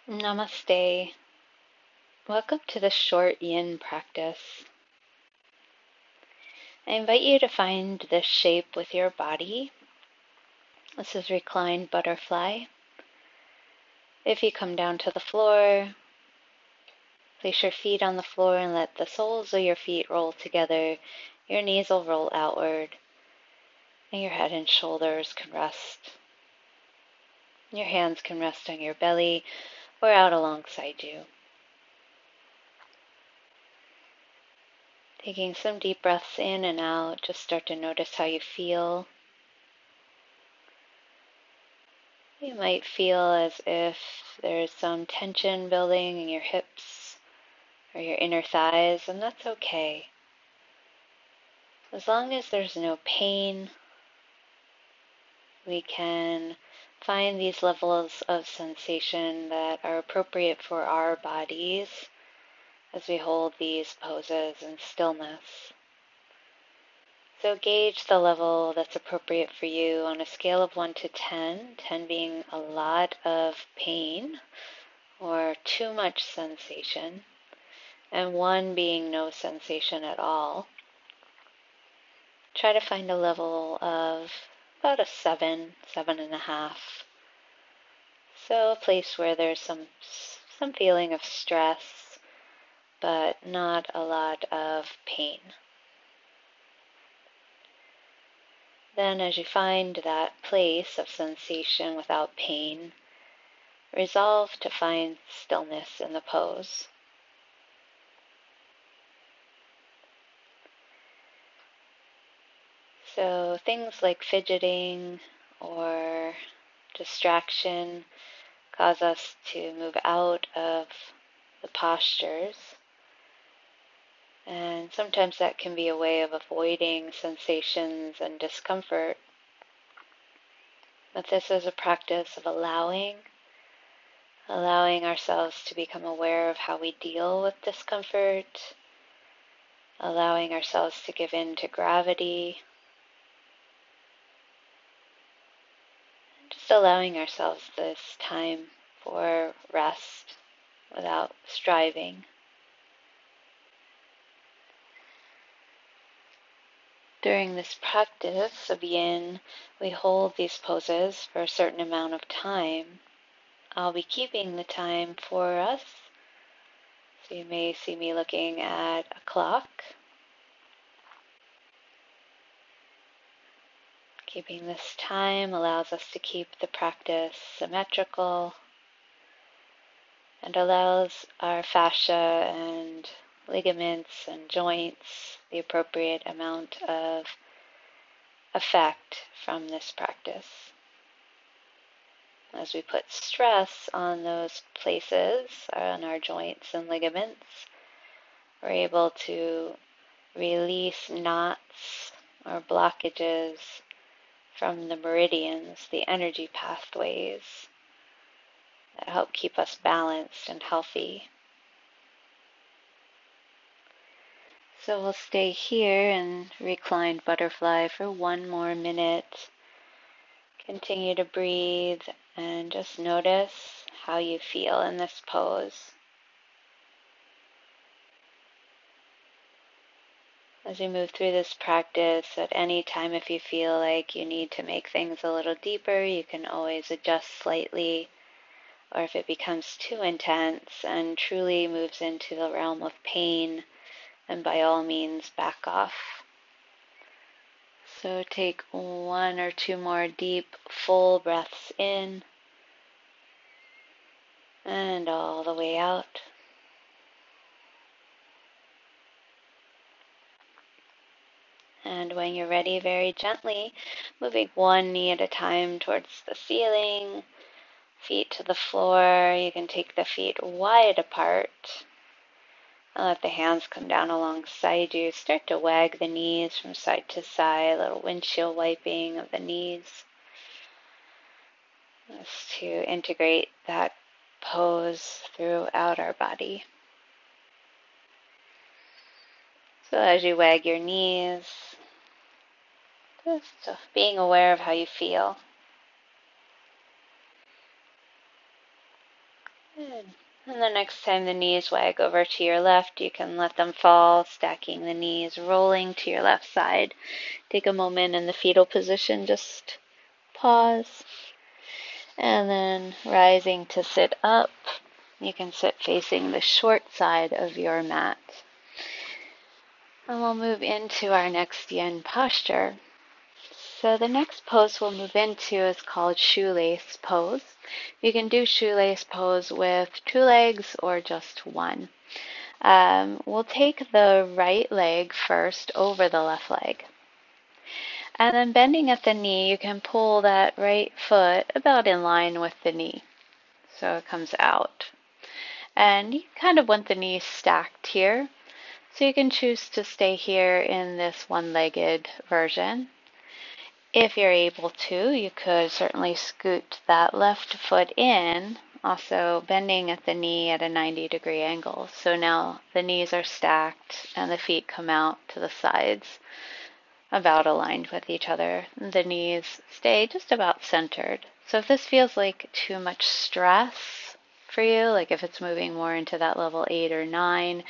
Namaste. Welcome to the short yin practice. I invite you to find this shape with your body. This is reclined butterfly. If you come down to the floor, place your feet on the floor and let the soles of your feet roll together. Your knees will roll outward, and your head and shoulders can rest. Your hands can rest on your belly or out alongside you. Taking some deep breaths in and out, just start to notice how you feel. You might feel as if there's some tension building in your hips or your inner thighs, and that's okay. As long as there's no pain, we can find these levels of sensation that are appropriate for our bodies as we hold these poses in stillness. So gauge the level that's appropriate for you on a scale of 1 to 10, 10 being a lot of pain or too much sensation, and 1 being no sensation at all. Try to find a level of about a 7, 7.5. So a place where there's some feeling of stress, but not a lot of pain. Then as you find that place of sensation without pain, resolve to find stillness in the pose. So things like fidgeting or distraction cause us to move out of the postures. And sometimes that can be a way of avoiding sensations and discomfort. But this is a practice of allowing ourselves to become aware of how we deal with discomfort, allowing ourselves to give in to gravity, just allowing ourselves this time for rest without striving. During this practice of yin, we hold these poses for a certain amount of time. I'll be keeping the time for us. So you may see me looking at a clock. Keeping this time allows us to keep the practice symmetrical and allows our fascia and ligaments and joints the appropriate amount of effect from this practice. As we put stress on those places, on our joints and ligaments, we're able to release knots or blockages from the meridians, the energy pathways that help keep us balanced and healthy. So we'll stay here in reclined butterfly for 1 more minute. Continue to breathe and just notice how you feel in this pose. As you move through this practice, at any time if you feel like you need to make things a little deeper, you can always adjust slightly. Or if it becomes too intense and truly moves into the realm of pain, then by all means back off. So take 1 or 2 more deep, full breaths in and all the way out. And when you're ready, very gently, moving 1 knee at a time towards the ceiling, feet to the floor. You can take the feet wide apart and let the hands come down alongside you. Start to wag the knees from side to side, a little windshield wiping of the knees. Just to integrate that pose throughout our body. So as you wag your knees, just being aware of how you feel. Good. And the next time the knees wag over to your left, you can let them fall, stacking the knees, rolling to your left side. Take a moment in the fetal position, just pause. And then rising to sit up, you can sit facing the short side of your mat. And we'll move into our next yin posture. So the next pose we'll move into is called shoelace pose. You can do shoelace pose with 2 legs or just one. We'll take the right leg first over the left leg. And then bending at the knee, you can pull that right foot about in line with the knee. So it comes out. And you kind of want the knees stacked here. So you can choose to stay here in this one-legged version. If you're able to, you could certainly scoot that left foot in, also bending at the knee at a 90-degree angle. So now the knees are stacked and the feet come out to the sides, about aligned with each other. The knees stay just about centered. So if this feels like too much stress for you, like if it's moving more into that level 8 or 9,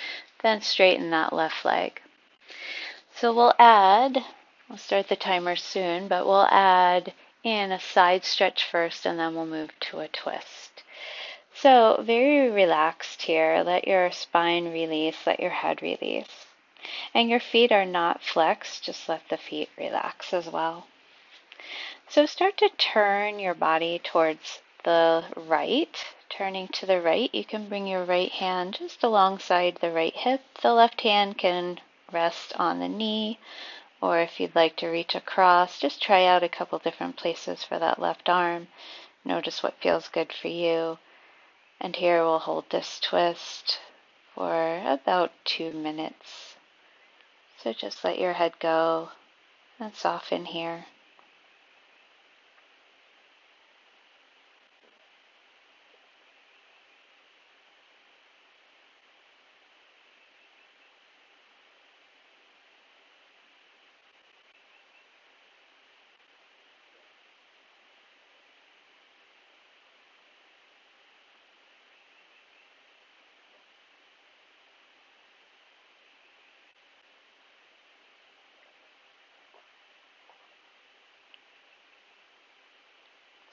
then straighten that left leg. So we'll start the timer soon, but we'll add in a side stretch first and then we'll move to a twist. So very relaxed here. Let your spine release, let your head release. And your feet are not flexed, just let the feet relax as well. So start to turn your body towards the right. Turning to the right, you can bring your right hand just alongside the right hip. The left hand can rest on the knee, or if you'd like to reach across, just try out a couple different places for that left arm. Notice what feels good for you. And here we'll hold this twist for about 2 minutes. So just let your head go and soften here.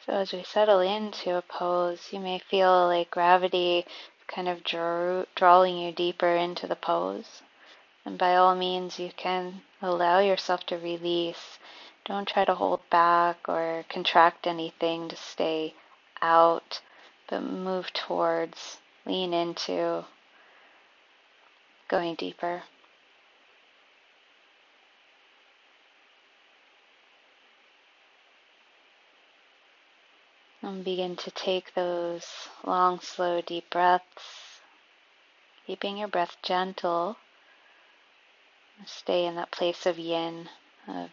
So as we settle into a pose, you may feel like gravity kind of drawing you deeper into the pose. And by all means, you can allow yourself to release. Don't try to hold back or contract anything to stay out, but move towards, lean into going deeper. And begin to take those long, slow, deep breaths, keeping your breath gentle. Stay in that place of yin, of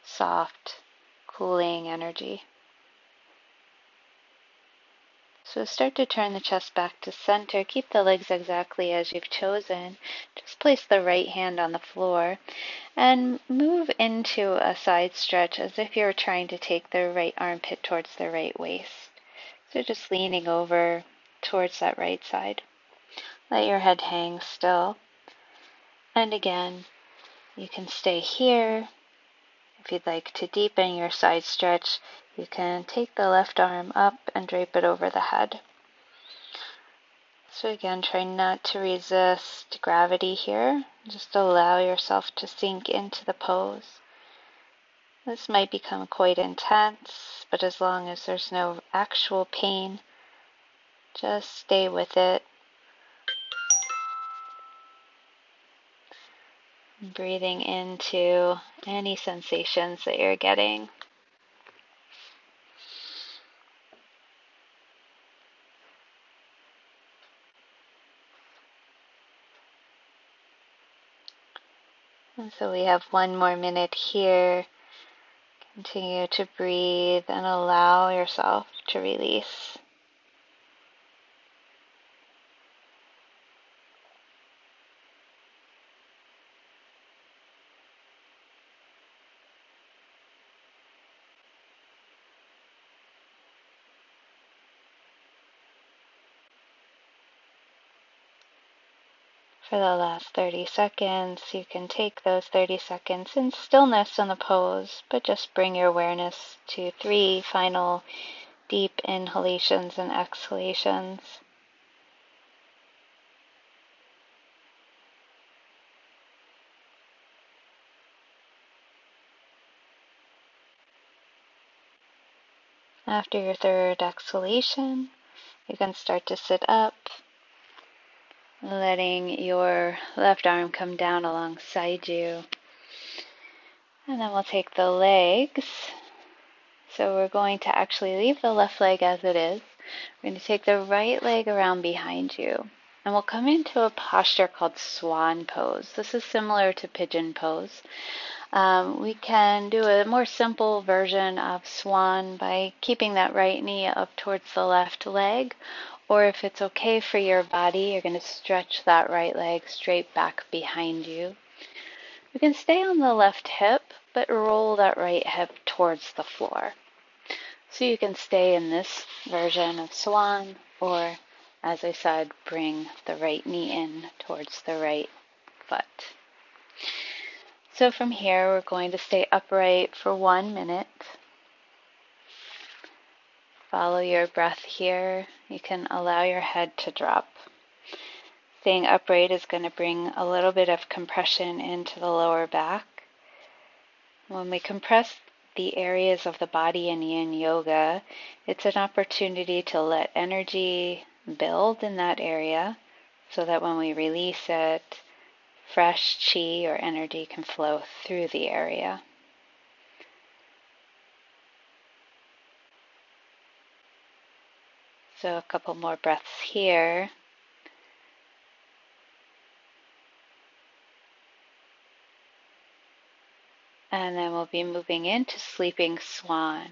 soft, cooling energy. So start to turn the chest back to center. Keep the legs exactly as you've chosen. Just place the right hand on the floor and move into a side stretch as if you're trying to take the right armpit towards the right waist. So just leaning over towards that right side. Let your head hang still. And again, you can stay here. If you'd like to deepen your side stretch, you can take the left arm up and drape it over the head. So again, try not to resist gravity here. Just allow yourself to sink into the pose. This might become quite intense, but as long as there's no actual pain, just stay with it. Breathing into any sensations that you're getting. And so we have 1 more minute here. Continue to breathe and allow yourself to release. For the last 30 seconds, you can take those 30 seconds in stillness in the pose, but just bring your awareness to 3 final deep inhalations and exhalations. After your 3rd exhalation, you can start to sit up, letting your left arm come down alongside you. And then we'll take the legs. So we're going to actually leave the left leg as it is. We're going to take the right leg around behind you. And we'll come into a posture called swan pose. This is similar to pigeon pose. We can do a more simple version of swan by keeping that right knee up towards the left leg. Or if it's okay for your body, you're going to stretch that right leg straight back behind you. You can stay on the left hip, but roll that right hip towards the floor. So you can stay in this version of swan, or, as I said, bring the right knee in towards the right foot. So from here, we're going to stay upright for 1 minute. Follow your breath here. You can allow your head to drop. Staying upright is going to bring a little bit of compression into the lower back. When we compress the areas of the body in Yin Yoga, it's an opportunity to let energy build in that area so that when we release it, fresh chi or energy can flow through the area. So a couple more breaths here. And then we'll be moving into sleeping swan.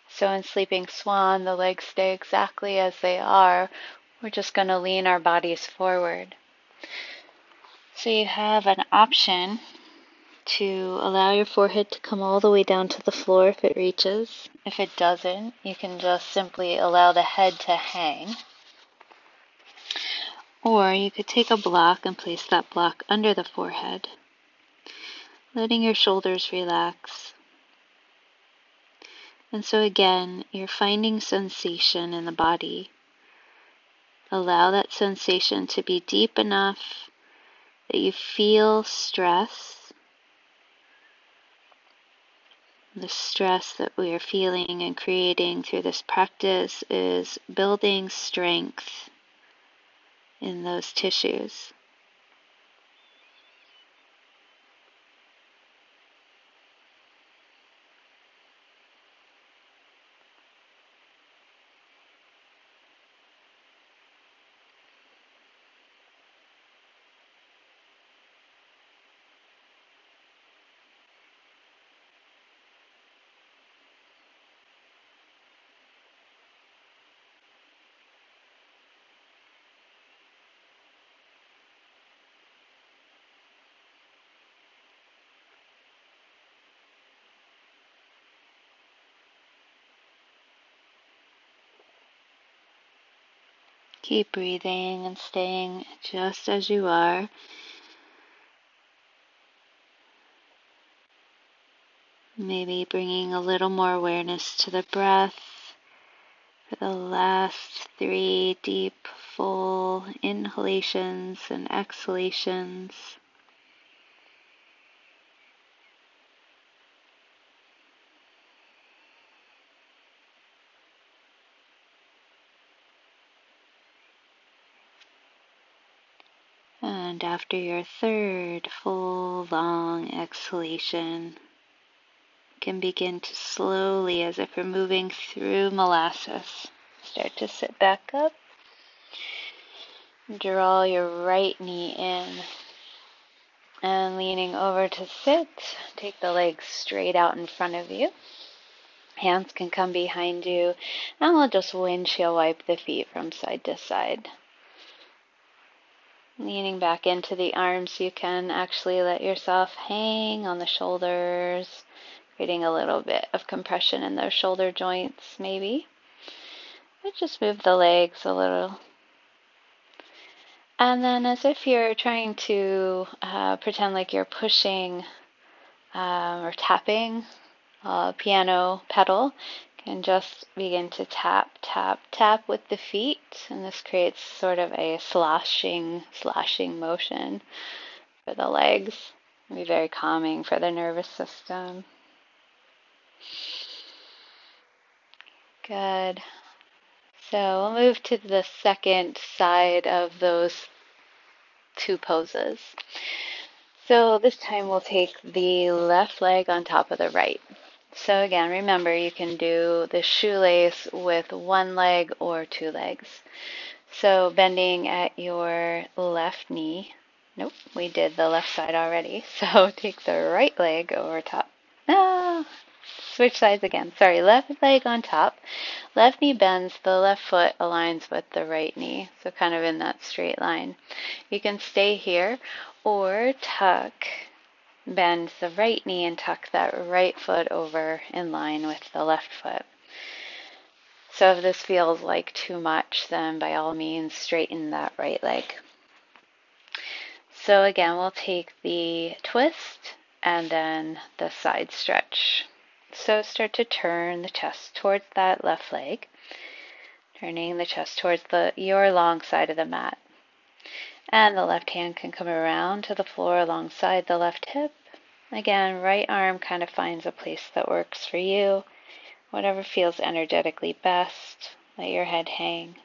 So in sleeping swan, the legs stay exactly as they are. We're just going to lean our bodies forward. So you have an option to allow your forehead to come all the way down to the floor if it reaches. If it doesn't, you can just simply allow the head to hang. Or you could take a block and place that block under the forehead, letting your shoulders relax. And so again, you're finding sensation in the body. Allow that sensation to be deep enough that you feel stress. The stress that we are feeling and creating through this practice is building strength in those tissues. Keep breathing and staying just as you are. Maybe bringing a little more awareness to the breath for the last 3 deep, full inhalations and exhalations. And after your 3rd full, long exhalation, you can begin to slowly, as if you're moving through molasses, start to sit back up. Draw your right knee in. And leaning over to sit, take the legs straight out in front of you. Hands can come behind you, and we'll just windshield wipe the feet from side to side. Leaning back into the arms, you can actually let yourself hang on the shoulders, creating a little bit of compression in those shoulder joints, maybe. But just move the legs a little. And then as if you're trying to pretend like you're pushing or tapping a piano pedal, can just begin to tap, tap, tap with the feet. And this creates sort of a sloshing motion for the legs. It'll be very calming for the nervous system. Good. So we'll move to the second side of those two poses. So this time we'll take the left leg on top of the right. So again, remember you can do the shoelace with one leg or two legs. So bending at your left knee. Nope, we did the left side already. So take the right leg over top. Ah, switch sides again. Sorry, left leg on top. Left knee bends, the left foot aligns with the right knee. So kind of in that straight line. You can stay here or tuck, bend the right knee and tuck that right foot over in line with the left foot. So if this feels like too much, then by all means straighten that right leg. So again, we'll take the twist and then the side stretch. So start to turn the chest towards that left leg, turning the chest towards your long side of the mat. And the left hand can come around to the floor alongside the left hip. Again, right arm kind of finds a place that works for you. Whatever feels energetically best. Let your head hang.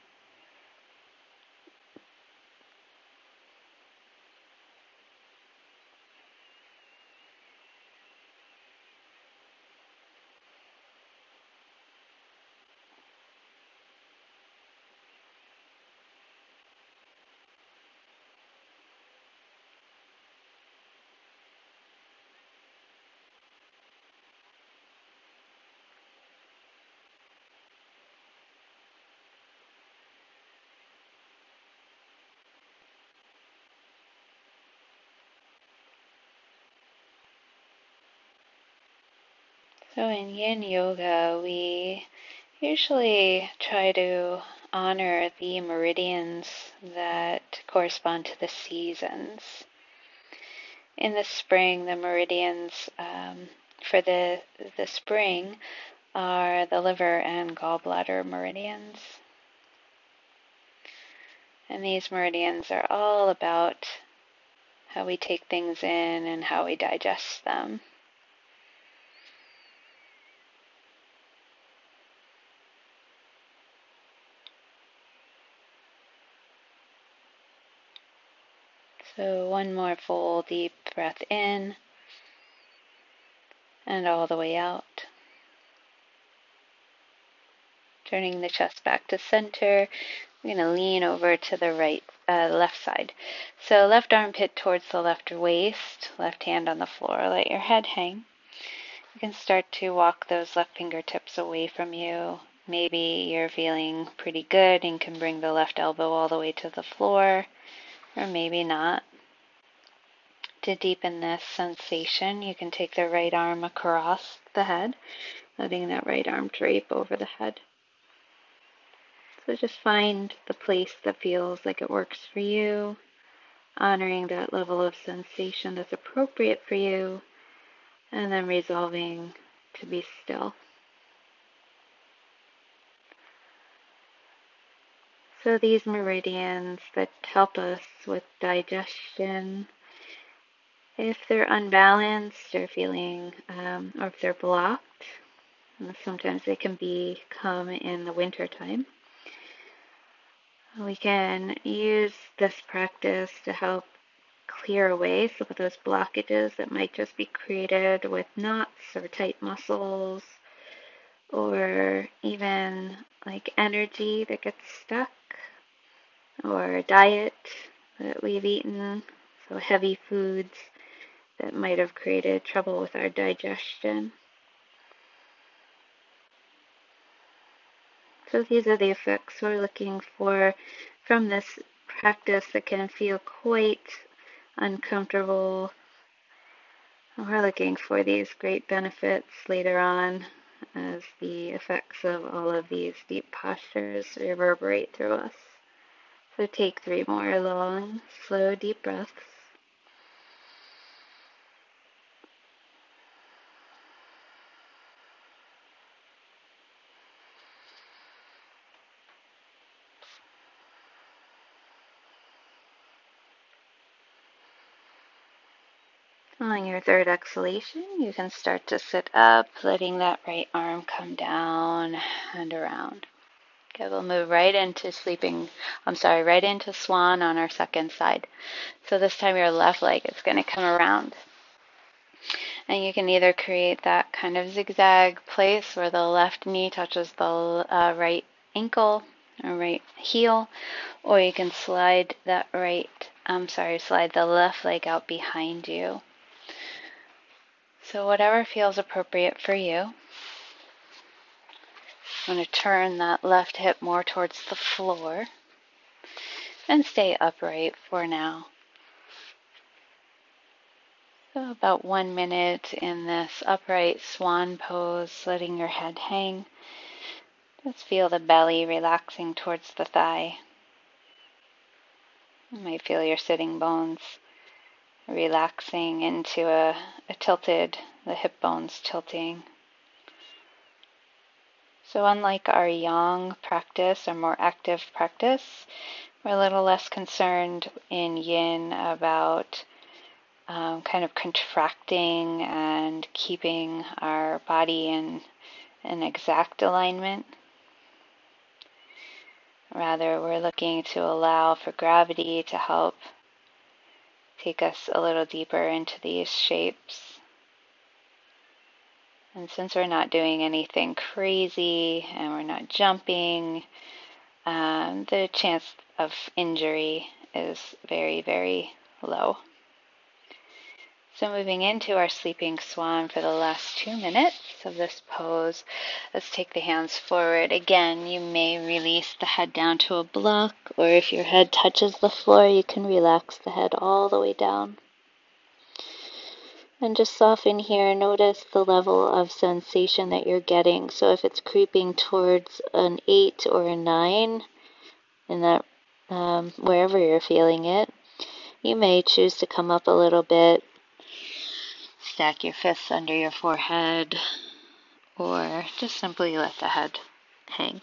So in Yin Yoga, we usually try to honor the meridians that correspond to the seasons. In the spring, the meridians for the spring are the liver and gallbladder meridians. And these meridians are all about how we take things in and how we digest them. So one more full deep breath in and all the way out. Turning the chest back to center. We're going to lean over to the left side. So left armpit towards the left waist, left hand on the floor. Let your head hang. You can start to walk those left fingertips away from you. Maybe you're feeling pretty good and can bring the left elbow all the way to the floor, or maybe not. To deepen this sensation, you can take the right arm across the head, letting that right arm drape over the head. So just find the place that feels like it works for you, honoring that level of sensation that's appropriate for you, and then resolving to be still. So these meridians that help us with digestion, if they're unbalanced or feeling, or if they're blocked, sometimes they can become in the winter time. We can use this practice to help clear away some of those blockages that might just be created with knots or tight muscles, or even like energy that gets stuck, or diet that we've eaten, so heavy foods that might have created trouble with our digestion. So these are the effects we're looking for from this practice that can feel quite uncomfortable. We're looking for these great benefits later on as the effects of all of these deep postures reverberate through us. So take 3 more long, slow, deep breaths. On your third exhalation, you can start to sit up, letting that right arm come down and around. Okay, we'll move right into right into swan on our second side. So this time your left leg is going to come around. And you can either create that kind of zigzag place where the left knee touches the right ankle or right heel, or you can slide the left leg out behind you. So whatever feels appropriate for you. I'm going to turn that left hip more towards the floor and stay upright for now. So about 1 minute in this upright swan pose, letting your head hang. Just feel the belly relaxing towards the thigh. You might feel your sitting bones relaxing into a tilted, the hip bones tilting. So unlike our yang practice, or more active practice, we're a little less concerned in yin about kind of contracting and keeping our body in an exact alignment. Rather, we're looking to allow for gravity to help take us a little deeper into these shapes. And since we're not doing anything crazy and we're not jumping, the chance of injury is very, very low. So moving into our sleeping swan for the last 2 minutes of this pose, let's take the hands forward. Again, you may release the head down to a block, or if your head touches the floor, you can relax the head all the way down. And just soften here. Notice the level of sensation that you're getting. So if it's creeping towards an 8 or a 9, in that wherever you're feeling it, you may choose to come up a little bit, stack your fists under your forehead, or just simply let the head hang.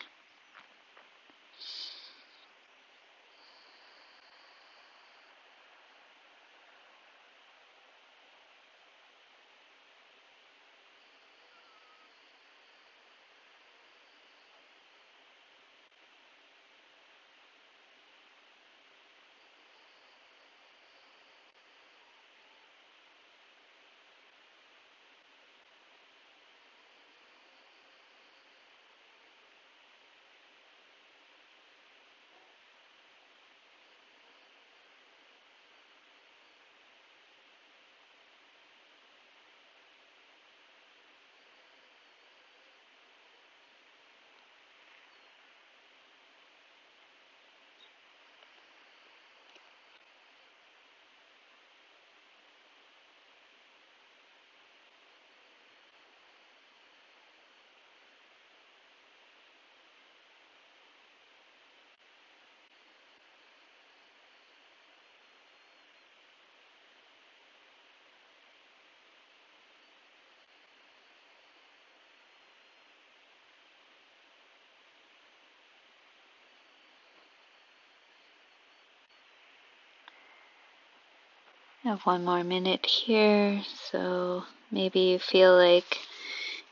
I have 1 more minute here, so maybe you feel like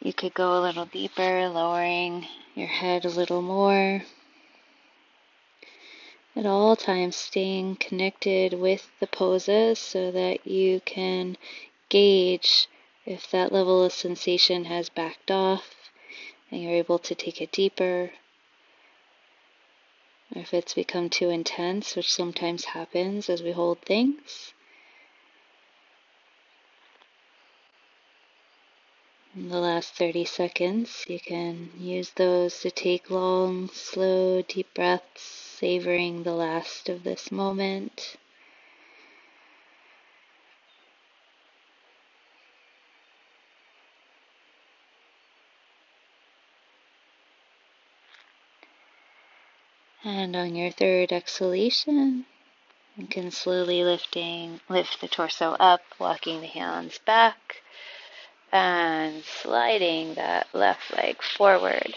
you could go a little deeper, lowering your head a little more. At all times, staying connected with the poses so that you can gauge if that level of sensation has backed off and you're able to take it deeper, or if it's become too intense, which sometimes happens as we hold things. In the last 30 seconds, you can use those to take long, slow, deep breaths, savoring the last of this moment. And on your third exhalation, you can slowly lift the torso up, walking the hands back, and sliding that left leg forward.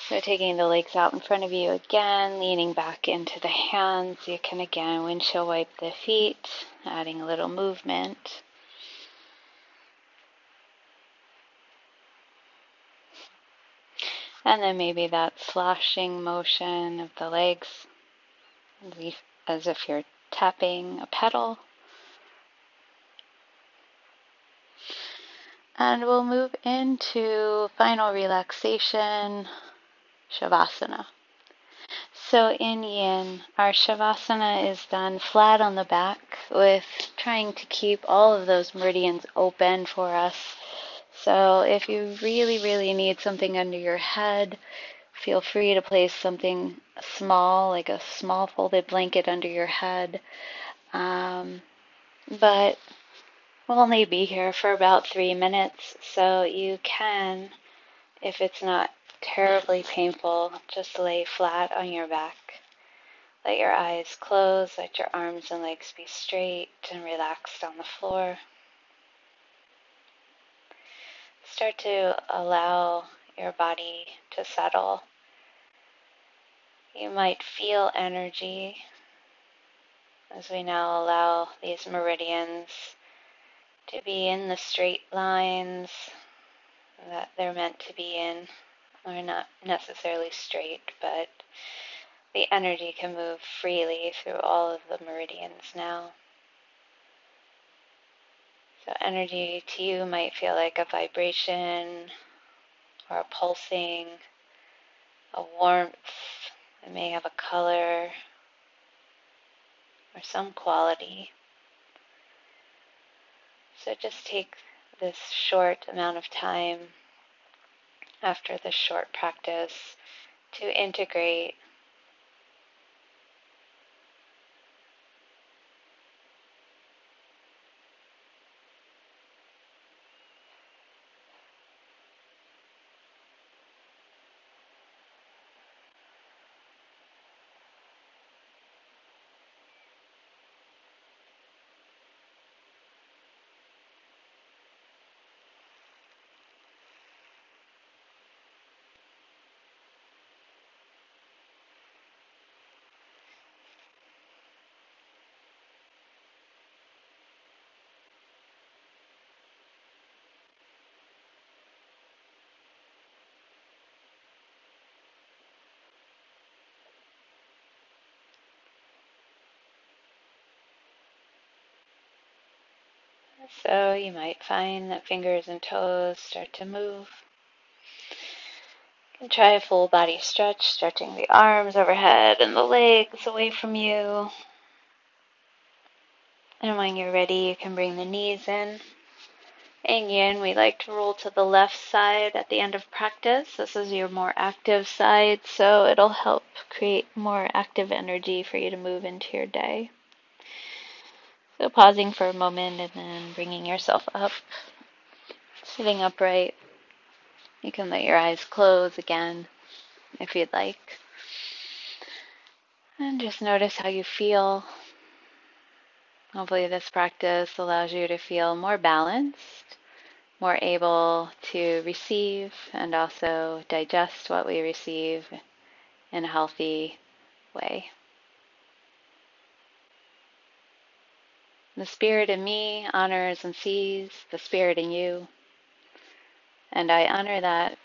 So taking the legs out in front of you again, leaning back into the hands. You can again windshield wipe the feet, adding a little movement. And then maybe that sloshing motion of the legs, as if you're tapping a pedal. And we'll move into final relaxation, Shavasana. So in Yin, our Shavasana is done flat on the back with trying to keep all of those meridians open for us. So if you really, really need something under your head, feel free to place something small, like a small folded blanket under your head. But we'll only be here for about 3 minutes, so you can, if it's not terribly painful, just lay flat on your back. Let your eyes close, let your arms and legs be straight and relaxed on the floor. Start to allow your body to settle. You might feel energy as we now allow these meridians to be in the straight lines that they're meant to be in. They're not necessarily straight, but the energy can move freely through all of the meridians now. So energy to you might feel like a vibration or a pulsing, a warmth. It may have a color or some quality. So just take this short amount of time after this short practice to integrate So you might find that fingers and toes start to move. You can try a full body stretch, stretching the arms overhead and the legs away from you. And when you're ready, you can bring the knees in. In Yin, we like to roll to the left side at the end of practice. This is your more active side, so it'll help create more active energy for you to move into your day. So pausing for a moment and then bringing yourself up, sitting upright. You can let your eyes close again if you'd like. And just notice how you feel. Hopefully this practice allows you to feel more balanced, more able to receive and also digest what we receive in a healthy way. The spirit in me honors and sees the spirit in you, and I honor that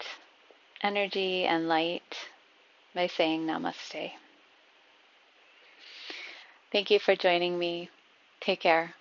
energy and light by saying namaste. Thank you for joining me. Take care.